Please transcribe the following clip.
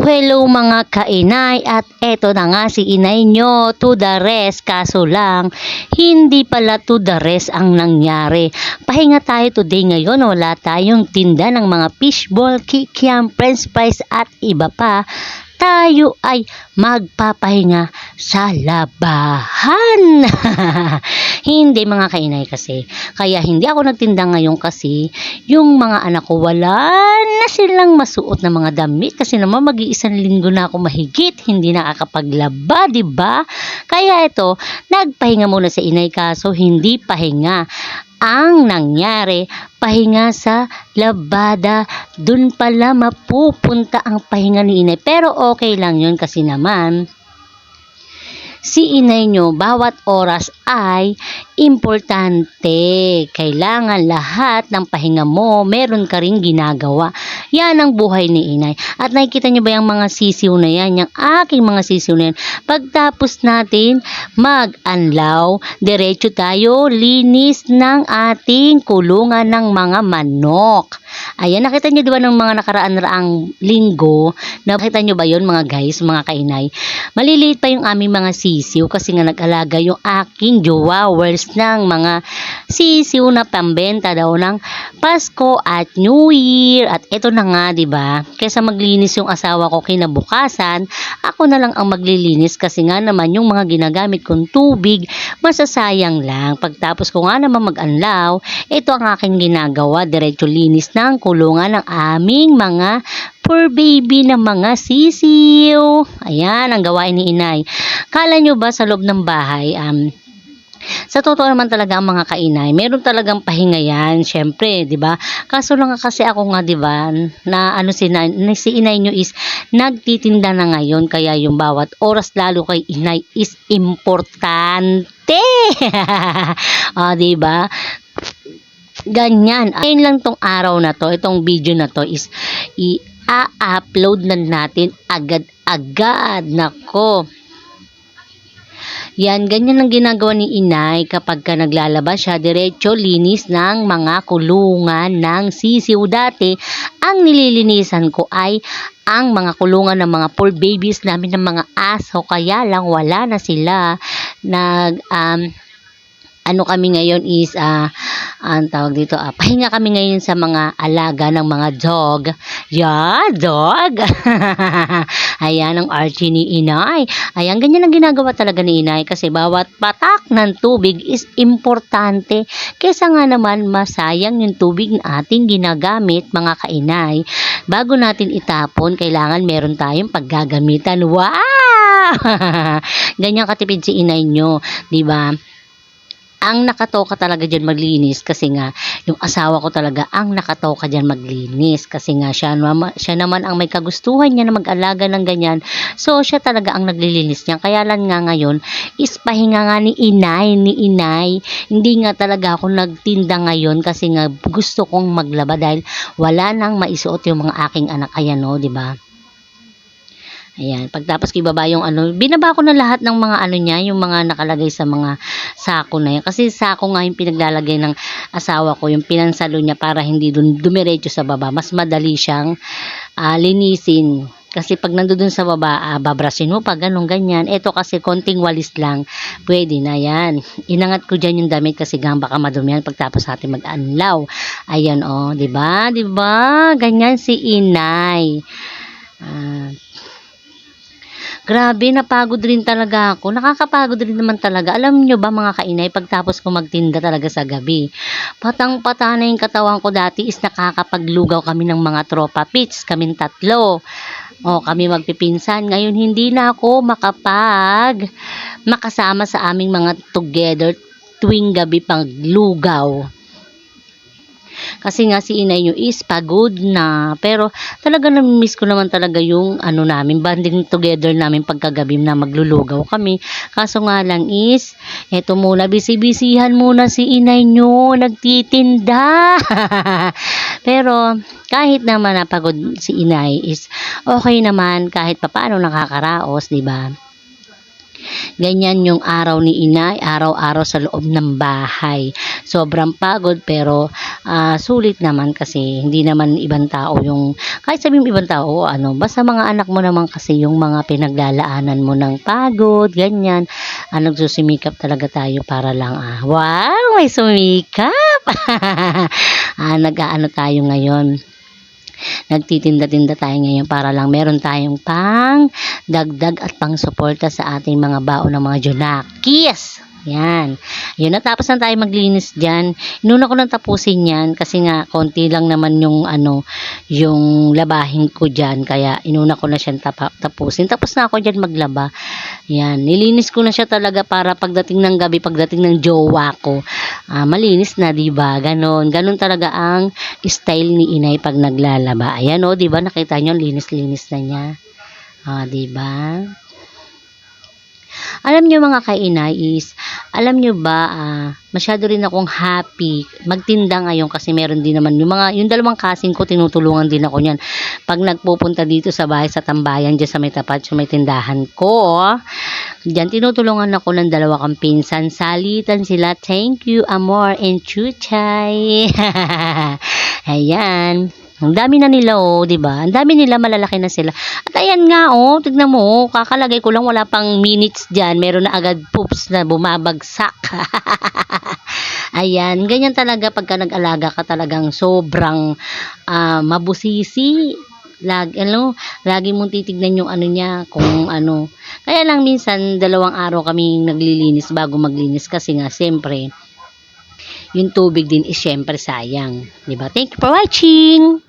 Hello mga kainay, at eto na nga si inay nyo, to the rest. Kaso lang, hindi pala to the rest ang nangyari. Pahinga tayo today ngayon, wala tayong tinda ng mga fishball, kikiam, french fries at iba pa. Tayo ay magpapahinga sa labahan. Hindi mga kainay kasi. Kaya hindi ako nagtinda ngayon kasi yung mga anak ko wala na silang masuot na mga damit kasi naman mag-iisang linggo na ako mahigit hindi nakakapaglaba, di ba? Kaya ito, nagpahinga muna sa inay kaso hindi pahinga. Ang nangyari, pahinga sa labada, dun pala mapupunta ang pahinga ni inay. Pero okay lang yun kasi naman, si inay nyo, bawat oras ay importante. Kailangan lahat ng pahinga mo, meron ka ring ginagawa. Yan ang buhay ni inay. At nakikita nyo ba yung mga sisiw na yan? Yung aking mga sisiw na yan. Pagtapos natin mag-anlaw, diretso tayo, linis ng ating kulungan ng mga manok. Ayan, nakita nyo diba ng mga nakaraan-raang linggo? Nakita nyo ba yun mga guys, mga kainay? Maliliit pa yung aming mga sisiw kasi nga nag-alaga yung aking jowawers ng mga sisiw na pambenta daw ng Pasko at New Year. At eto na nga, diba? Kaysa maglinis yung asawa ko kinabukasan, ako na lang ang maglilinis kasi nga naman yung mga ginagamit kong tubig, masasayang lang. Pagtapos ko nga naman mag-anlaw, ito ang aking ginagawa, diretso linis ng kulungan ng aming mga poor baby na mga sisiw. Ayan ang gawain ni inay. Kala nyo ba sa loob ng bahay, sa totoo naman talaga ang mga kainay, meron talagang pahinga yan, syempre, di ba? Kaso lang kasi ako nga, di ba, na si inay nyo is nagtitinda na ngayon, kaya yung bawat oras lalo kay inay is importante. Di ba? Ganyan. Ayun lang tong araw na to, itong video na to is i-upload na natin agad-agad. Nako. Yan, ganyan ang ginagawa ni inay kapag ka naglalabas siya, diretso linis ng mga kulungan ng sisiw. Dati, ang nililinisan ko ay ang mga kulungan ng mga poor babies namin ng mga aso, kaya lang wala na sila. Kami ngayon is ang tawag dito, pahinga kami ngayon sa mga alaga ng mga dog. Yeah, dog. Ayan ang Archie ni inay. Ayan, ganyan ang ginagawa talaga ni inay kasi bawat patak ng tubig is importante. Kesa nga naman masayang yung tubig na ating ginagamit mga kainay. Bago natin itapon, kailangan meron tayong paggagamitan. Wow! Ganyan katipid si inay nyo, di ba? Ang nakatoka talaga dyan maglinis kasi nga yung asawa ko talaga ang nakatoka dyan maglinis kasi nga siya naman ang may kagustuhan niya na mag-alaga ng ganyan, so siya talaga ang naglilinis niya. Kaya lang nga ngayon is pahinga nga ni inay, hindi nga talaga ako nagtinda ngayon kasi nga gusto kong maglaba dahil wala nang maisuot yung mga aking anak. Ayan o, diba? Ayan, pagtapos ko ibaba yung binaba ko na lahat ng mga niya, yung mga nakalagay sa mga sako na yan. Kasi sako nga yung pinaglalagay ng asawa ko, yung pinansalo niya para hindi dumiretso sa baba. Mas madali siyang linisin. Kasi pag nandoon sa baba, babrasin mo pa, ganun, ganyan. Ito kasi konting walis lang, pwede na yan. Inangat ko dyan yung damit kasi baka madumi yan pagtapos natin mag-anlaw. Ayan o, diba? Diba? Ganyan si inay. Grabe, napagod rin talaga ako. Nakakapagod rin naman talaga. Alam nyo ba mga kainay, pagtapos ko magtinda talaga sa gabi, patang-pata na yung katawan ko. Dati is nakakapaglugaw kami ng mga tropa pits, kaming 3. Kami magpipinsan. Ngayon hindi na ako makasama sa aming mga together tuwing gabi paglugaw. Kasi nga si inay nyo is pagod na. Pero talaga na-miss ko naman talaga yung namin, banding together namin pagkagabi na maglulugaw kami. Kaso nga lang is, eto muna, bisibisihan muna si inay nyo, nagtitinda. Pero kahit naman napagod si inay is okay naman kahit papaano nakakaraos, diba? Ganyan yung araw ni inay, araw-araw sa loob ng bahay. sobrang pagod pero sulit naman kasi hindi naman ibang tao yung kahit sabihin ibang tao ano basta mga anak mo naman kasi yung mga pinaglalaanan mo ng pagod ganyan nagsusumikap talaga tayo para lang wow may sumikap nag-aano tayo ngayon nagtitinda-tinda tayo ngayon para lang meron tayong pang dagdag at pang suporta sa ating mga baon ng mga Junakis. Yan. Yun, natapos na tayo maglinis dyan. Inuna ko nang tapusin yan kasi nga konti lang naman yung yung labahin ko dyan. Kaya inuna ko na siyang tapusin. Tapos na ako dyan maglaba. Yan. Nilinis ko na siya talaga para pagdating ng gabi, pagdating ng jowa ko, malinis na, diba? Ganon. Ganon talaga ang style ni inay pag naglalaba. Ayan o, diba? Nakita nyo, linis-linis na niya. Diba? Alam nyo mga kainay is, alam nyo ba, masyado rin akong happy magtinda ngayon kasi meron din naman yung dalawang kasing ko, tinutulungan din ako niyan. Pag nagpupunta dito sa bahay sa tambayan, dyan sa may tapat, sa may tindahan ko, dyan tinutulungan ako ng dalawa kang pinsan. Salitan sila, thank you, Amor and Chuchay. Ayan. Ang dami na nila di ba? Ang dami nila, malalaki na sila. At ayan nga tignan mo, kakalagay ko lang wala pang minutes diyan, meron na agad poops na bumabagsak. Ayan, ganyan talaga pagka nag-alaga ka talagang sobrang mabusisi. Lagi mong titignan yung niya, kung ano. Kaya lang minsan 2 araw kaming naglilinis bago maglinis kasi nga siyempre yung tubig din is syempre sayang, 'di ba? Thank you for watching.